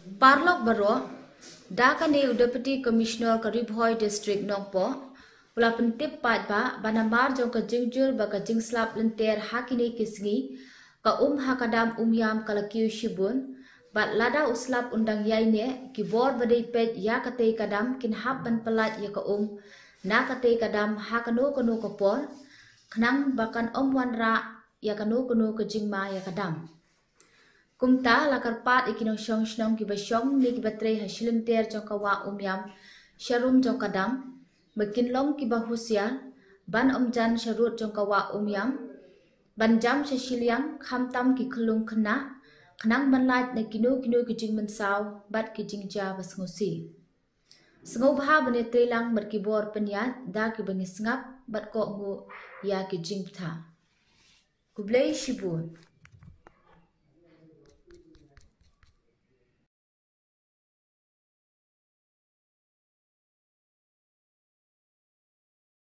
Parlok baro dakane Deputy Commissioner ka Ribhoi District Nongpo ula pentip pat ba banambar jong ka jingjur ba ka jingslap lenter hakine kisngi ka hakadam yam kalakiu shibun bat lada uslap undang yaine ki bor badai pet ya kate kadam kin hap ban pelat ya ka na kate kadam hakano kono kopor knang bakan wanra ya kano kono ka jingma ya kadam kumta lakar pat ikinong snong ki basyong ni ki batre hasilenter jong kawa yam sharum jong kadam Makinlong ki bahusia ban jan syarut jong kawa yam ban jam syashiliang khamtam ki khulung khna khnang ban lat na kino ki jing mensaw bat ki jing ja bas ngosi sengo bha bane telang bar ki bor penyat da ki bangi sngap bat ko ngu ya ki jing tha kublai shibun